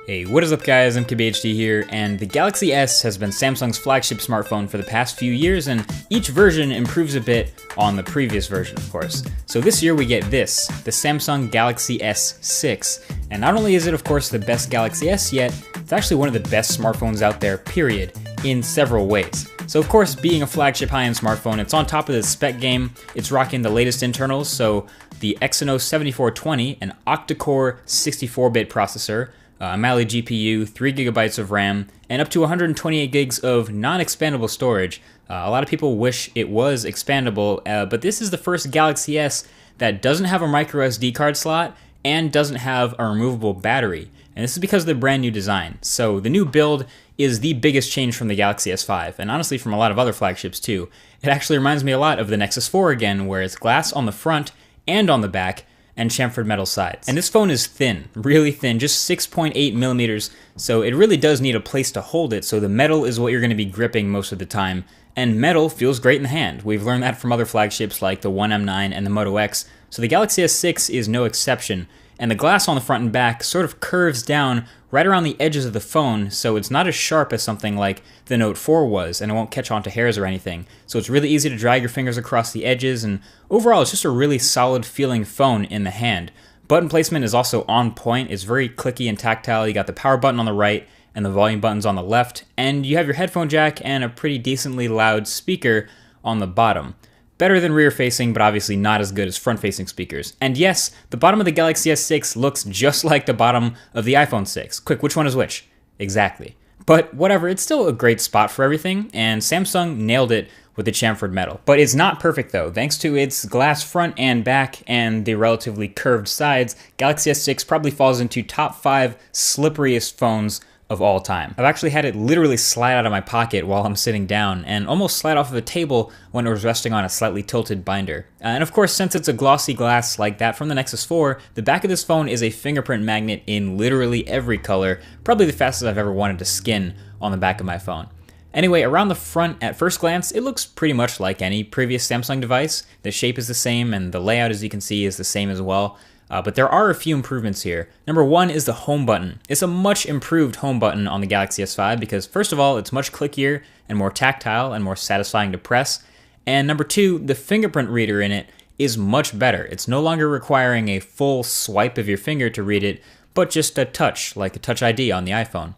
Hey, what is up guys, MKBHD here, and the Galaxy S has been Samsung's flagship smartphone for the past few years, and each version improves a bit on the previous version, of course. So this year we get this, the Samsung Galaxy S6, and not only is it of course the best Galaxy S yet, it's actually one of the best smartphones out there, period, in several ways. So of course, being a flagship high-end smartphone, it's on top of the spec game, it's rocking the latest internals, so the Exynos 7420, an octa-core 64-bit processor, a Mali GPU, 3GB of RAM, and up to 128 gigs of non-expandable storage. A lot of people wish it was expandable, but this is the first Galaxy S that doesn't have a micro SD card slot and doesn't have a removable battery. And this is because of the brand new design. So the new build is the biggest change from the Galaxy S5, and honestly from a lot of other flagships too. It actually reminds me a lot of the Nexus 4 again, where it's glass on the front and on the back, and chamfered metal sides. And this phone is thin, really thin, just 6.8 millimeters, so it really does need a place to hold it, so the metal is what you're going to be gripping most of the time, and metal feels great in the hand. We've learned that from other flagships like the One M9 and the Moto X, so the Galaxy S6 is no exception. And the glass on the front and back sort of curves down right around the edges of the phone, so it's not as sharp as something like the Note 4 was, and it won't catch onto hairs or anything. So it's really easy to drag your fingers across the edges, and overall it's just a really solid feeling phone in the hand. Button placement is also on point. It's very clicky and tactile. You got the power button on the right and the volume buttons on the left, and you have your headphone jack and a pretty decently loud speaker on the bottom. Better than rear-facing, but obviously not as good as front-facing speakers. And yes, the bottom of the Galaxy S6 looks just like the bottom of the iPhone 6. Quick, which one is which? Exactly. But whatever, it's still a great spot for everything, and Samsung nailed it with the chamfered metal. But it's not perfect though. Thanks to its glass front and back and the relatively curved sides, Galaxy S6 probably falls into top 5 slipperiest phones of all time. I've actually had it literally slide out of my pocket while I'm sitting down and almost slide off of a table when it was resting on a slightly tilted binder. And of course, since it's a glossy glass like that from the Nexus 4, the back of this phone is a fingerprint magnet in literally every color, probably the fastest I've ever wanted to skin on the back of my phone. Anyway, around the front, at first glance, it looks pretty much like any previous Samsung device. The shape is the same and the layout, as you can see, is the same as well. But there are a few improvements here. Number one is the home button. It's a much improved home button on the Galaxy S5 because first of all, it's much clickier and more tactile and more satisfying to press. And number two, the fingerprint reader in it is much better. It's no longer requiring a full swipe of your finger to read it, but just a touch, like a Touch ID on the iPhone.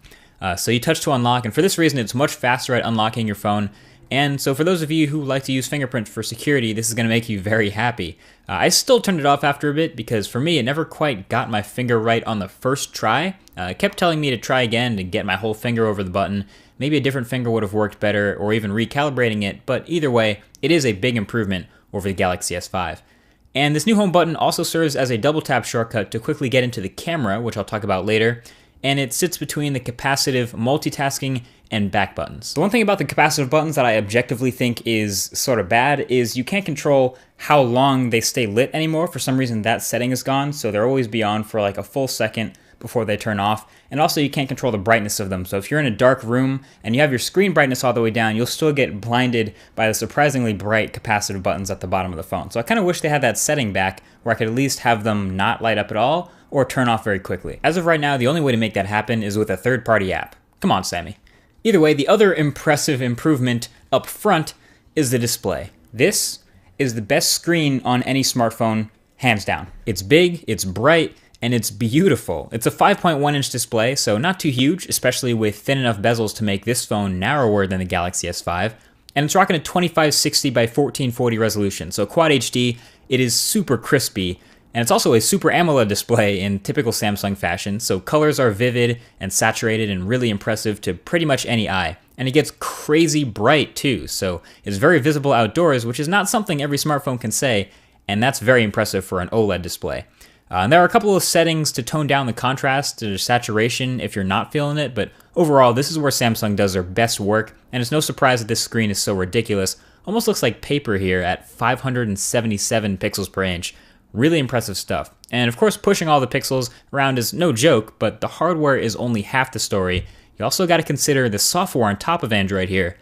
So you touch to unlock, and for this reason, it's much faster at unlocking your phone. And so for those of you who like to use fingerprint for security, this is going to make you very happy. I still turned it off after a bit because for me, it never quite got my finger right on the first try. It kept telling me to try again to get my whole finger over the button. Maybe a different finger would have worked better, or even recalibrating it, but either way, it is a big improvement over the Galaxy S5. And this new home button also serves as a double tap shortcut to quickly get into the camera, which I'll talk about later. And it sits between the capacitive multitasking and back buttons. The one thing about the capacitive buttons that I objectively think is sort of bad is you can't control how long they stay lit anymore. For some reason that setting is gone, so they'll always be on for like a full second before they turn off. And also you can't control the brightness of them, so if you're in a dark room and you have your screen brightness all the way down, you'll still get blinded by the surprisingly bright capacitive buttons at the bottom of the phone. So I kind of wish they had that setting back where I could at least have them not light up at all or turn off very quickly. As of right now, the only way to make that happen is with a third-party app. Come on, Sammy. Either way, the other impressive improvement up front is the display. This is the best screen on any smartphone, hands down. It's big, it's bright, and it's beautiful. It's a 5.1-inch display, so not too huge, especially with thin enough bezels to make this phone narrower than the Galaxy S5. And it's rocking a 2560 by 1440 resolution, so Quad HD. It is super crispy, and it's also a Super AMOLED display in typical Samsung fashion, so colors are vivid and saturated and really impressive to pretty much any eye. And it gets crazy bright too, so it's very visible outdoors, which is not something every smartphone can say, and that's very impressive for an OLED display. And there are a couple of settings to tone down the contrast or saturation if you're not feeling it, but overall, this is where Samsung does their best work, and it's no surprise that this screen is so ridiculous. Almost looks like paper here at 577 pixels per inch. Really impressive stuff. And of course, pushing all the pixels around is no joke, but the hardware is only half the story. You also got to consider the software on top of Android here.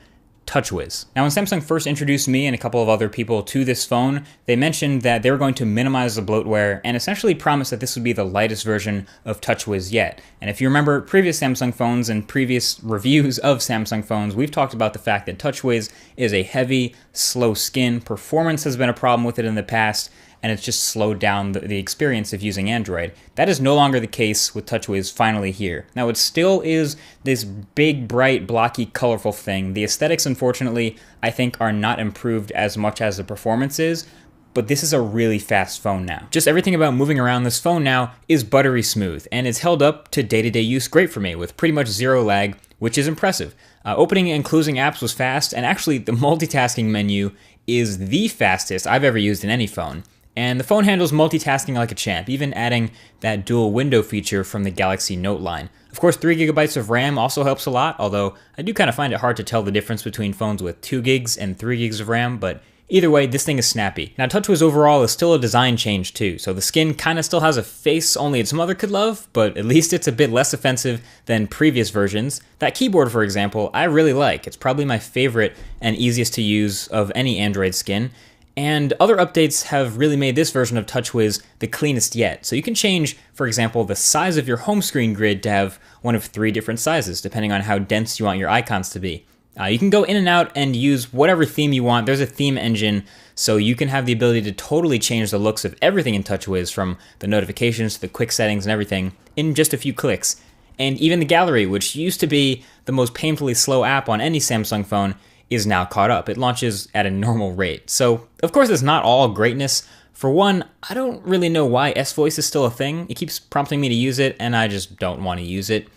TouchWiz. Now, when Samsung first introduced me and a couple of other people to this phone, they mentioned that they were going to minimize the bloatware and essentially promised that this would be the lightest version of TouchWiz yet. And if you remember previous Samsung phones and previous reviews of Samsung phones, we've talked about the fact that TouchWiz is a heavy, slow skin. Performance has been a problem with it in the past, and it's just slowed down the experience of using Android. That is no longer the case with TouchWiz finally here. Now, it still is this big, bright, blocky, colorful thing. The aesthetics, unfortunately, I think are not improved as much as the performance is, but this is a really fast phone now. Just everything about moving around this phone now is buttery smooth, and it's held up to day-to-day use great for me with pretty much zero lag, which is impressive. Opening and closing apps was fast, and actually the multitasking menu is the fastest I've ever used in any phone. And the phone handles multitasking like a champ, even adding that dual window feature from the Galaxy Note line. Of course, 3GB of RAM also helps a lot, although I do kind of find it hard to tell the difference between phones with 2GB and 3GB of RAM, but either way, this thing is snappy. Now, TouchWiz overall is still a design change too, so the skin kind of still has a face only its mother could love, but at least it's a bit less offensive than previous versions. That keyboard, for example, I really like. It's probably my favorite and easiest to use of any Android skin. And other updates have really made this version of TouchWiz the cleanest yet. So you can change, for example, the size of your home screen grid to have one of 3 different sizes, depending on how dense you want your icons to be. You can go in and out and use whatever theme you want. There's a theme engine, so you can have the ability to totally change the looks of everything in TouchWiz, from the notifications to the quick settings and everything, in just a few clicks. And even the gallery, which used to be the most painfully slow app on any Samsung phone, is now caught up. It launches at a normal rate. So, of course, it's not all greatness. For one, I don't really know why S-Voice is still a thing. It keeps prompting me to use it, and I just don't want to use it.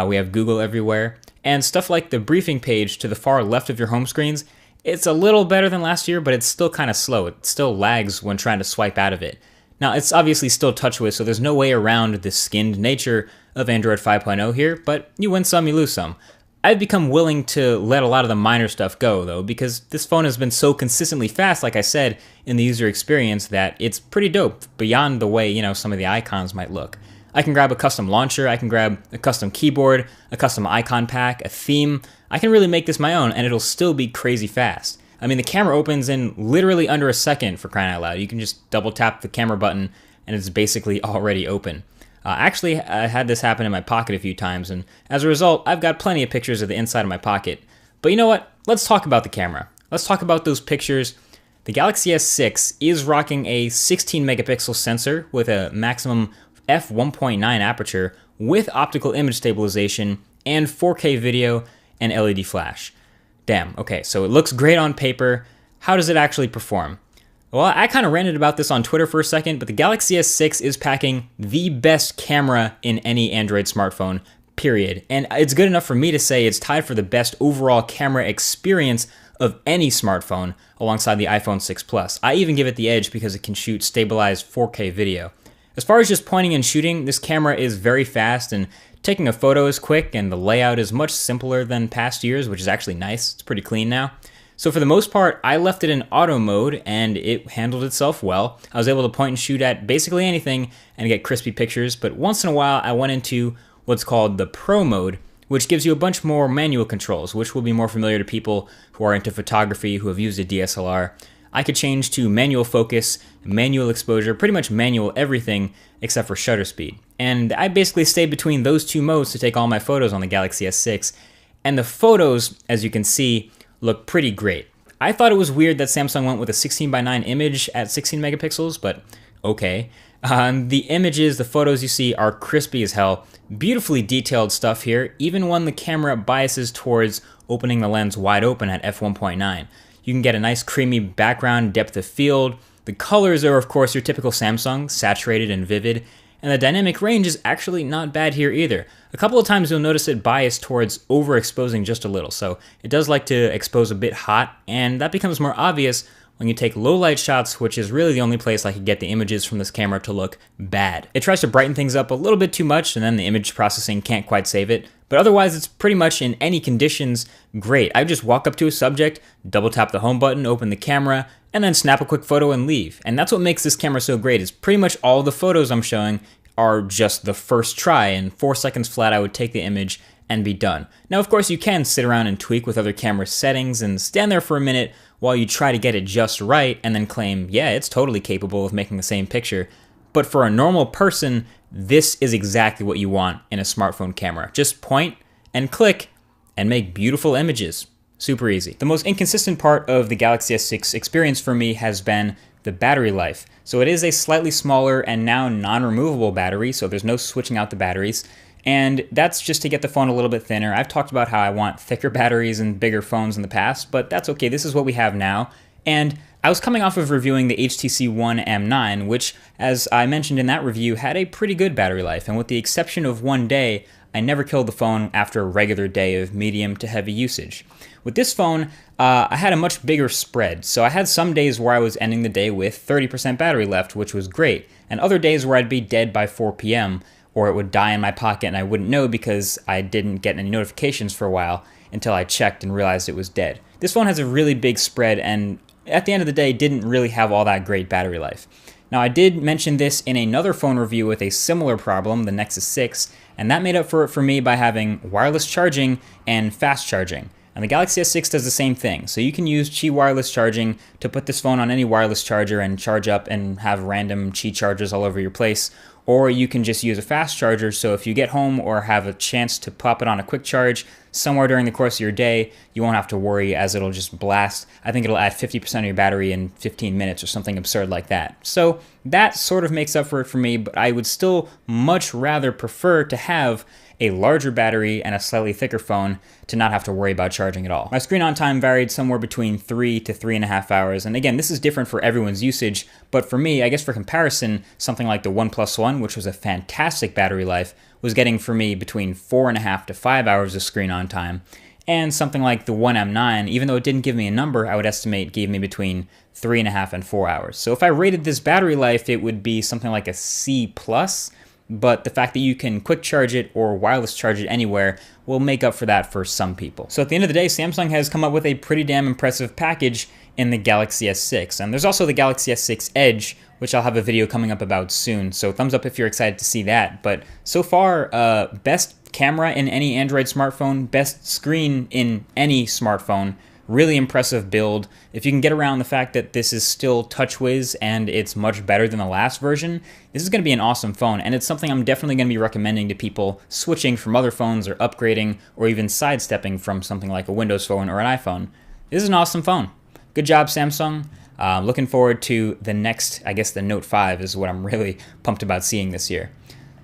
We have Google everywhere. And stuff like the briefing page to the far left of your home screens, it's a little better than last year, but it's still kind of slow. It still lags when trying to swipe out of it. Now, it's obviously still TouchWiz, so there's no way around the skinned nature of Android 5.0 here, but you win some, you lose some. I've become willing to let a lot of the minor stuff go, though, because this phone has been so consistently fast, like I said, in the user experience that it's pretty dope, beyond the way, some of the icons might look. I can grab a custom launcher, I can grab a custom keyboard, a custom icon pack, a theme. I can really make this my own, and it'll still be crazy fast. I mean, the camera opens in literally under a second, for crying out loud. You can just double tap the camera button, and it's basically already open. Actually, I had this happen in my pocket a few times, and as a result, I've got plenty of pictures of the inside of my pocket. But you know what? Let's talk about the camera. Let's talk about those pictures. The Galaxy S6 is rocking a 16 megapixel sensor with a maximum f1.9 aperture with optical image stabilization and 4K video and LED flash. Damn, okay, so it looks great on paper. How does it actually perform? Well, I kind of ranted about this on Twitter for a second, but the Galaxy S6 is packing the best camera in any Android smartphone, period. And it's good enough for me to say it's tied for the best overall camera experience of any smartphone alongside the iPhone 6 Plus. I even give it the edge because it can shoot stabilized 4K video. As far as just pointing and shooting, this camera is very fast, and taking a photo is quick, and the layout is much simpler than past years, which is actually nice. It's pretty clean now. So for the most part, I left it in auto mode, and it handled itself well. I was able to point and shoot at basically anything and get crispy pictures, but once in a while I went into what's called the Pro mode, which gives you a bunch more manual controls, which will be more familiar to people who are into photography, who have used a DSLR. I could change to manual focus, manual exposure, pretty much manual everything except for shutter speed. And I basically stayed between those two modes to take all my photos on the Galaxy S6. And the photos, as you can see, look pretty great. I thought it was weird that Samsung went with a 16:9 image at 16 megapixels, but okay. The images, the photos you see are crispy as hell. Beautifully detailed stuff here, even when the camera biases towards opening the lens wide open at f1.9. You can get a nice creamy background, depth of field. The colors are, of course, your typical Samsung, saturated and vivid. And the dynamic range is actually not bad here either. A couple of times you'll notice it biased towards overexposing just a little, so it does like to expose a bit hot, and that becomes more obvious when you take low light shots, which is really the only place I could get the images from this camera to look bad. It tries to brighten things up a little bit too much, and then the image processing can't quite save it. But otherwise, it's pretty much in any conditions great. I just walk up to a subject, double tap the home button, open the camera, and then snap a quick photo and leave. And that's what makes this camera so great, is pretty much all the photos I'm showing are just the first try. In 4 seconds flat, I would take the image and be done. Now, of course, you can sit around and tweak with other camera settings and stand there for a minute while you try to get it just right and then claim, yeah, it's totally capable of making the same picture. But for a normal person, this is exactly what you want in a smartphone camera. Just point and click and make beautiful images. Super easy. The most inconsistent part of the Galaxy S6 experience for me has been the battery life. So it is a slightly smaller and now non-removable battery, so there's no switching out the batteries. And that's just to get the phone a little bit thinner. I've talked about how I want thicker batteries and bigger phones in the past, but that's okay. This is what we have now. And I was coming off of reviewing the HTC One M9, which, as I mentioned in that review, had a pretty good battery life. And with the exception of one day, I never killed the phone after a regular day of medium to heavy usage. With this phone, I had a much bigger spread. So I had some days where I was ending the day with 30% battery left, which was great. And other days where I'd be dead by 4 p.m., or it would die in my pocket and I wouldn't know because I didn't get any notifications for a while until I checked and realized it was dead. This phone has a really big spread and at the end of the day didn't really have all that great battery life. Now, I did mention this in another phone review with a similar problem, the Nexus 6, and that made up for it for me by having wireless charging and fast charging. And the Galaxy S6 does the same thing. So you can use Qi wireless charging to put this phone on any wireless charger and charge up and have random Qi chargers all over your place. Or you can just use a fast charger, so if you get home or have a chance to pop it on a quick charge somewhere during the course of your day, you won't have to worry as it'll just blast. I think it'll add 50% of your battery in 15 minutes or something absurd like that. So that sort of makes up for it for me, but I would still much rather prefer to have a larger battery and a slightly thicker phone to not have to worry about charging at all. My screen on time varied somewhere between 3 to 3.5 hours, and again, this is different for everyone's usage, but for me, I guess for comparison, something like the OnePlus One, which was a fantastic battery life, was getting for me between 4.5 to 5 hours of screen on time, and something like the One M9, even though it didn't give me a number, I would estimate gave me between 3.5 and 4 hours. So if I rated this battery life, it would be something like a C+, but the fact that you can quick charge it or wireless charge it anywhere will make up for that for some people. So at the end of the day, Samsung has come up with a pretty damn impressive package in the Galaxy S6. And there's also the Galaxy S6 Edge, which I'll have a video coming up about soon. So thumbs up if you're excited to see that. But so far, best camera in any Android smartphone, best screen in any smartphone, really impressive build. If you can get around the fact that this is still TouchWiz and it's much better than the last version, this is going to be an awesome phone, and it's something I'm definitely going to be recommending to people switching from other phones or upgrading or even sidestepping from something like a Windows phone or an iPhone. This is an awesome phone. Good job, Samsung. Looking forward to the next, I guess the Note 5 is what I'm really pumped about seeing this year.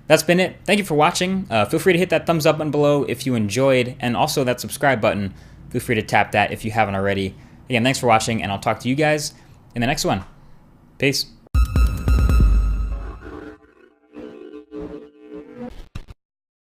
That's been it. Thank you for watching. Feel free to hit that thumbs up button below if you enjoyed, and also that subscribe button. Feel free to tap that if you haven't already. Again, thanks for watching, and I'll talk to you guys in the next one. Peace.